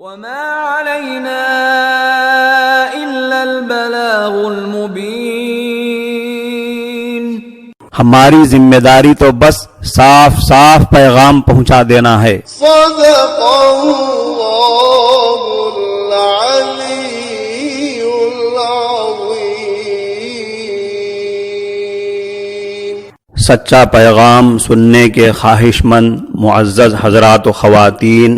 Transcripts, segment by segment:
وما علينا إلا البلاغ المبين. ہماری ذمہ داری تو بس صاف صاف پیغام پہنچا دینا ہے. صدق اللہ العلی العظیم. سچا پیغام سننے کے خواہش مند معزز حضرات و خواتین،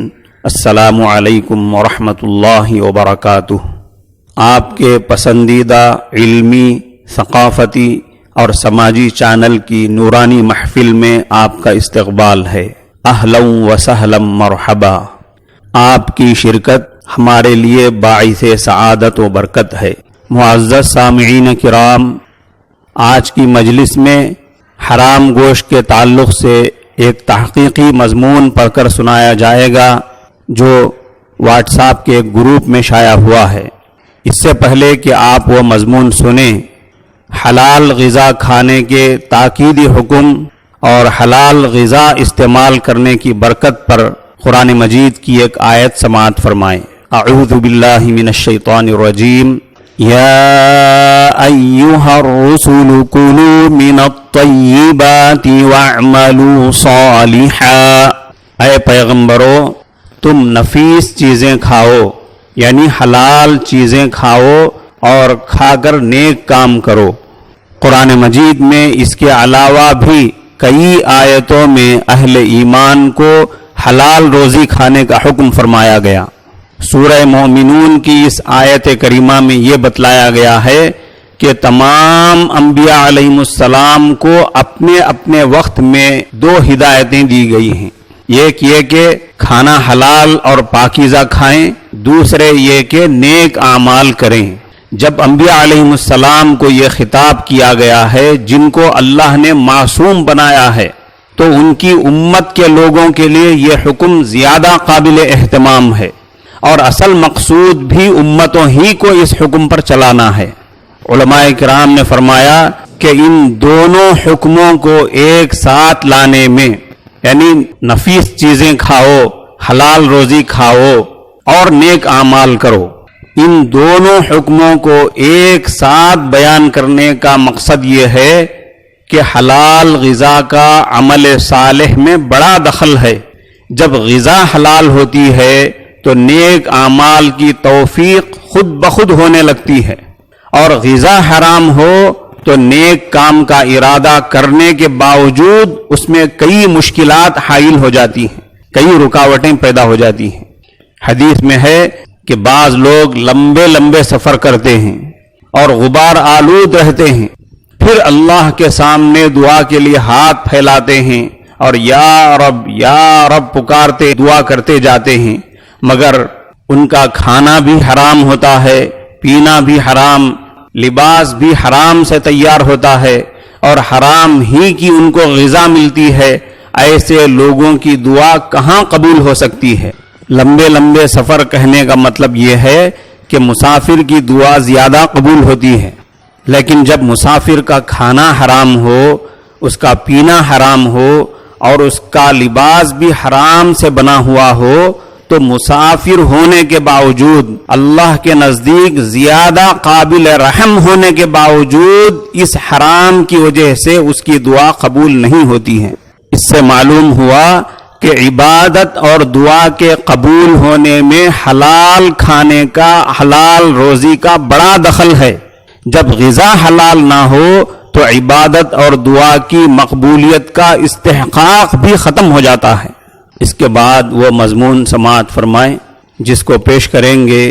السلام علیکم ورحمۃ اللہ وبرکاتہ. آپ کے پسندیدہ علمی، ثقافتی اور سماجی چینل کی نورانی محفل میں آپ کا استقبال ہے. اہلا و سہلا مرحبا. آپ کی شرکت ہمارے لیے باعث سعادت و برکت ہے. معزز سامعین کرام، آج کی مجلس میں حرام گوشت کے تعلق سے ایک تحقیقی مضمون پڑھ کر سنایا جائے گا جو واٹس ایپ کے گروپ میں شائع ہوا ہے. اس سے پہلے کہ آپ وہ مضمون سنیں، حلال غذا کھانے کے تاکیدی حکم اور حلال غذا استعمال کرنے کی برکت پر قرآن مجید کی ایک آیت سماعت فرمائیں. اعوذ باللہ من الشیطان الرجیم. یا ایہا الرسل کلوا من الطیبات واعملوا صالحا. اے پیغمبرو، تم نفیس چیزیں کھاؤ، یعنی حلال چیزیں کھاؤ اور کھا کر نیک کام کرو. قرآن مجید میں اس کے علاوہ بھی کئی آیتوں میں اہل ایمان کو حلال روزی کھانے کا حکم فرمایا گیا. سورہ مومنون کی اس آیت کریمہ میں یہ بتلایا گیا ہے کہ تمام انبیاء علیہم السلام کو اپنے اپنے وقت میں دو ہدایتیں دی گئی ہیں. ایک یہ کہ کھانا حلال اور پاکیزہ کھائیں، دوسرے یہ کہ نیک اعمال کریں. جب انبیاء علیہم السلام کو یہ خطاب کیا گیا ہے جن کو اللہ نے معصوم بنایا ہے، تو ان کی امت کے لوگوں کے لیے یہ حکم زیادہ قابل اہتمام ہے، اور اصل مقصود بھی امتوں ہی کو اس حکم پر چلانا ہے. علماء کرام نے فرمایا کہ ان دونوں حکموں کو ایک ساتھ لانے میں، یعنی نفیس چیزیں کھاؤ، حلال روزی کھاؤ اور نیک اعمال کرو، ان دونوں حکموں کو ایک ساتھ بیان کرنے کا مقصد یہ ہے کہ حلال غذا کا عمل صالح میں بڑا دخل ہے. جب غذا حلال ہوتی ہے تو نیک اعمال کی توفیق خود بخود ہونے لگتی ہے، اور غذا حرام ہو تو نیک کام کا ارادہ کرنے کے باوجود اس میں کئی مشکلات حائل ہو جاتی ہیں، کئی رکاوٹیں پیدا ہو جاتی ہیں. حدیث میں ہے کہ بعض لوگ لمبے لمبے سفر کرتے ہیں اور غبار آلود رہتے ہیں، پھر اللہ کے سامنے دعا کے لیے ہاتھ پھیلاتے ہیں اور یا رب پکارتے دعا کرتے جاتے ہیں، مگر ان کا کھانا بھی حرام ہوتا ہے، پینا بھی حرام، لباس بھی حرام سے تیار ہوتا ہے اور حرام ہی کی ان کو غذا ملتی ہے. ایسے لوگوں کی دعا کہاں قبول ہو سکتی ہے؟ لمبے لمبے سفر کہنے کا مطلب یہ ہے کہ مسافر کی دعا زیادہ قبول ہوتی ہے، لیکن جب مسافر کا کھانا حرام ہو، اس کا پینا حرام ہو اور اس کا لباس بھی حرام سے بنا ہوا ہو، تو مسافر ہونے کے باوجود، اللہ کے نزدیک زیادہ قابل رحم ہونے کے باوجود، اس حرام کی وجہ سے اس کی دعا قبول نہیں ہوتی ہے. اس سے معلوم ہوا کہ عبادت اور دعا کے قبول ہونے میں حلال کھانے کا، حلال روزی کا بڑا دخل ہے. جب غذا حلال نہ ہو تو عبادت اور دعا کی مقبولیت کا استحقاق بھی ختم ہو جاتا ہے. اس کے بعد وہ مضمون سماعت فرمائیں جس کو پیش کریں گے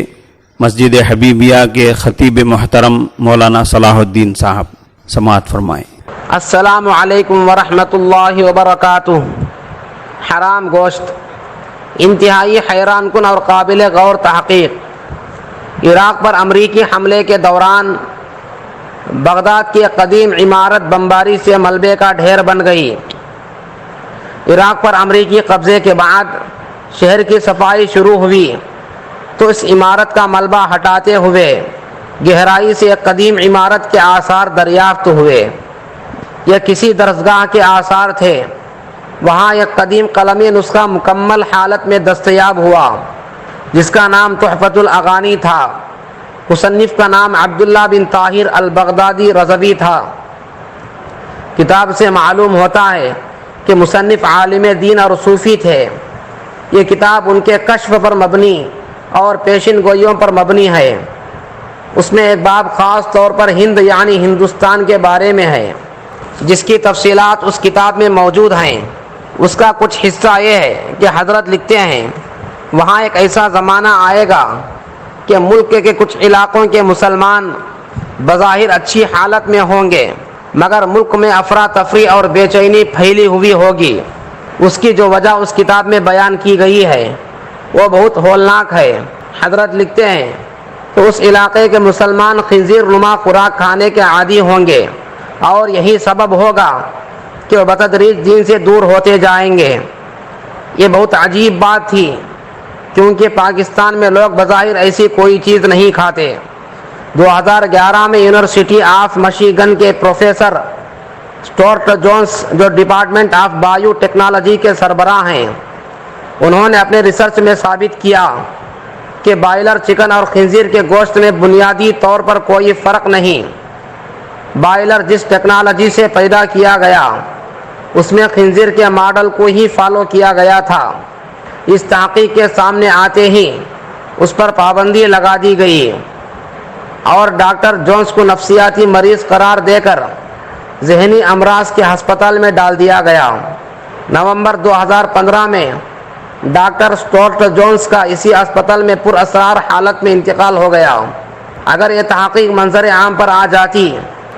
مسجد حبیبیہ کے خطیب محترم مولانا صلاح الدین صاحب. سماعت فرمائیں. السلام علیکم ورحمۃ اللہ وبرکاتہ. حرام گوشت انتہائی حیران کن اور قابل غور تحقیق. عراق پر امریکی حملے کے دوران بغداد کی قدیم عمارت بمباری سے ملبے کا ڈھیر بن گئی. عراق پر امریکی قبضے کے بعد شہر کی صفائی شروع ہوئی تو اس عمارت کا ملبہ ہٹاتے ہوئے گہرائی سے ایک قدیم عمارت کے آثار دریافت ہوئے. یہ کسی درسگاہ کے آثار تھے. وہاں ایک قدیم قلمی نسخہ مکمل حالت میں دستیاب ہوا جس کا نام تحفۃ الاغانی تھا۔ مصنف کا نام عبداللہ بن طاہر البغدادی رضوی تھا۔ کتاب سے معلوم ہوتا ہے کہ مصنف عالم دین اور صوفی تھے۔ یہ کتاب ان کے کشف پر مبنی اور پیشن گوئیوں پر مبنی ہے۔ اس میں ایک باب خاص طور پر ہند یعنی ہندوستان کے بارے میں ہے، جس کی تفصیلات اس کتاب میں موجود ہیں۔ اس کا کچھ حصہ یہ ہے کہ حضرت لکھتے ہیں وہاں ایک ایسا زمانہ آئے گا کہ ملک کے کچھ علاقوں کے مسلمان بظاہر اچھی حالت میں ہوں گے، مگر ملک میں افراتفری اور بے چینی پھیلی ہوئی ہوگی۔ اس کی جو وجہ اس کتاب میں بیان کی گئی ہے وہ بہت ہولناک ہے۔ حضرت لکھتے ہیں تو اس علاقے کے مسلمان خنزیر نما خوراک کھانے کے عادی ہوں گے، اور یہی سبب ہوگا کہ وہ بتدریج دین سے دور ہوتے جائیں گے۔ یہ بہت عجیب بات تھی، کیونکہ پاکستان میں لوگ بظاہر ایسی کوئی چیز نہیں کھاتے۔ 2011 میں یونیورسٹی آف مشیگن کے پروفیسر اسٹورٹ جونز، جو ڈپارٹمنٹ آف بایو ٹیکنالوجی کے سربراہ ہیں، انہوں نے اپنے ریسرچ میں ثابت کیا کہ بائلر چکن اور خنزیر کے گوشت میں بنیادی طور پر کوئی فرق نہیں۔ بائلر جس ٹیکنالوجی سے پیدا کیا گیا اس میں خنزیر کے ماڈل کو ہی فالو کیا گیا تھا۔ اس تحقیق کے سامنے آتے ہی اس پر پابندی لگا دی گئی اور ڈاکٹر جونز کو نفسیاتی مریض قرار دے کر ذہنی امراض کے ہسپتال میں ڈال دیا گیا۔ نومبر 2015 میں ڈاکٹر اسٹورٹ جونز کا اسی اسپتال میں پر اسرار حالت میں انتقال ہو گیا۔ اگر یہ تحقیق منظر عام پر آ جاتی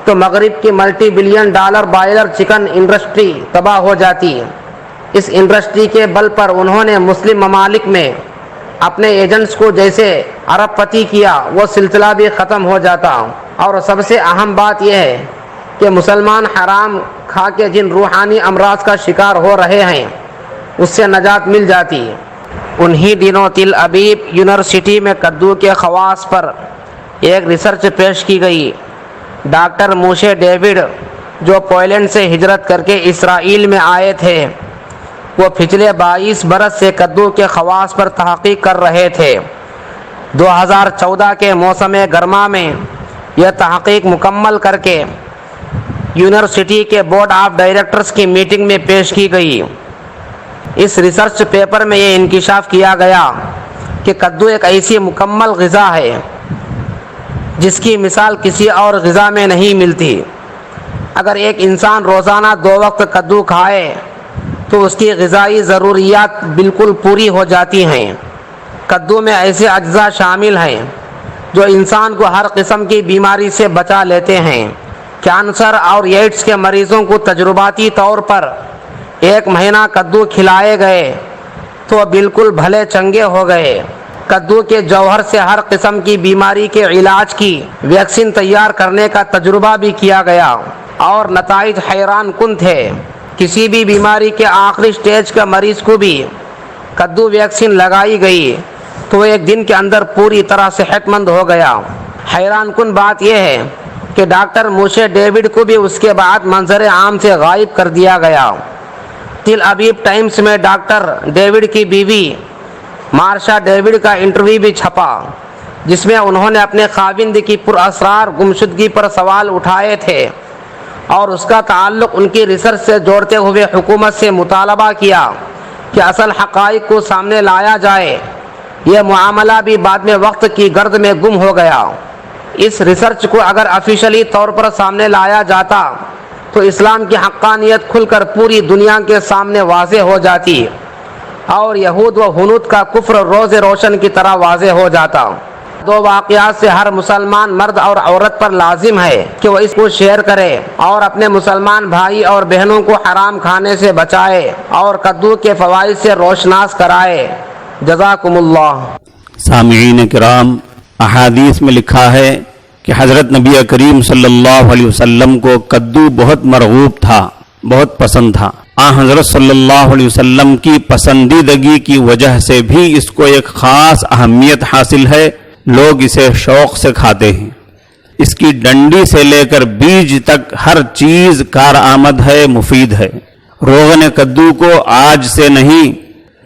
تو مغرب کی multi billion dollar broiler chicken industry تباہ ہو جاتی۔ اس انڈسٹری کے بل پر انہوں نے مسلم ممالک میں اپنے ایجنٹس کو جیسے ارب پتی کیا، وہ سلسلہ بھی ختم ہو جاتا۔ اور سب سے اہم بات یہ ہے کہ مسلمان حرام کھا کے جن روحانی امراض کا شکار ہو رہے ہیں اس سے نجات مل جاتی۔ انہی دنوں تل ابیب یونیورسٹی میں کدو کے خواص پر ایک ریسرچ پیش کی گئی۔ ڈاکٹر موشے ڈیوڈ، جو پولینڈ سے ہجرت کر کے اسرائیل میں آئے تھے، وہ پچھلے 22 برس سے کدو کے خواص پر تحقیق کر رہے تھے۔ 2014 کے موسم گرما میں یہ تحقیق مکمل کر کے یونیورسٹی کے بورڈ آف ڈائریکٹرز کی میٹنگ میں پیش کی گئی۔ اس ریسرچ پیپر میں یہ انکشاف کیا گیا کہ کدو ایک ایسی مکمل غذا ہے جس کی مثال کسی اور غذا میں نہیں ملتی۔ اگر ایک انسان روزانہ 2 وقت کدو کھائے تو اس کی غذائی ضروریات بالکل پوری ہو جاتی ہیں۔ کدو میں ایسے اجزاء شامل ہیں جو انسان کو ہر قسم کی بیماری سے بچا لیتے ہیں۔ کینسر اور ایڈز کے مریضوں کو تجرباتی طور پر 1 مہینہ کدو کھلائے گئے تو بالکل بھلے چنگے ہو گئے۔ کدو کے جوہر سے ہر قسم کی بیماری کے علاج کی ویکسین تیار کرنے کا تجربہ بھی کیا گیا اور نتائج حیران کن تھے۔ کسی بھی بیماری کے آخری سٹیج کا مریض کو بھی کدو ویکسین لگائی گئی تو وہ 1 دن کے اندر پوری طرح صحت مند ہو گیا۔ حیران کن بات یہ ہے کہ ڈاکٹر موشے ڈیوڈ کو بھی اس کے بعد منظر عام سے غائب کر دیا گیا۔ تل ابیب ٹائمز میں ڈاکٹر ڈیوڈ کی بیوی مارشا ڈیوڈ کا انٹرویو بھی چھپا، جس میں انہوں نے اپنے خاوند کی پر اسرار گمشدگی پر سوال اٹھائے تھے اور اس کا تعلق ان کی ریسرچ سے جوڑتے ہوئے حکومت سے مطالبہ کیا کہ اصل حقائق کو سامنے لایا جائے۔ یہ معاملہ بھی بعد میں وقت کی گرد میں گم ہو گیا۔ اس ریسرچ کو اگر آفیشلی طور پر سامنے لایا جاتا تو اسلام کی حقانیت کھل کر پوری دنیا کے سامنے واضح ہو جاتی اور یہود و ہنود کا کفر روز روشن کی طرح واضح ہو جاتا۔ 2 واقعات سے ہر مسلمان مرد اور عورت پر لازم ہے کہ وہ اس کو شیئر کرے اور اپنے مسلمان بھائی اور بہنوں کو حرام کھانے سے بچائے اور کدو کے فوائد سے روشناس کرائے۔ جزاکم اللہ۔ سامعین کرام، احادیث میں لکھا ہے کہ حضرت نبی کریم صلی اللہ علیہ وسلم کو کدو بہت مرغوب تھا، بہت پسند تھا۔ حضرت صلی اللہ علیہ وسلم کی پسندیدگی کی وجہ سے بھی اس کو ایک خاص اہمیت حاصل ہے۔ لوگ اسے شوق سے کھاتے ہیں۔ اس کی ڈنڈی سے لے کر بیج تک ہر چیز کارآمد ہے، مفید ہے۔ روغن کدو کو آج سے نہیں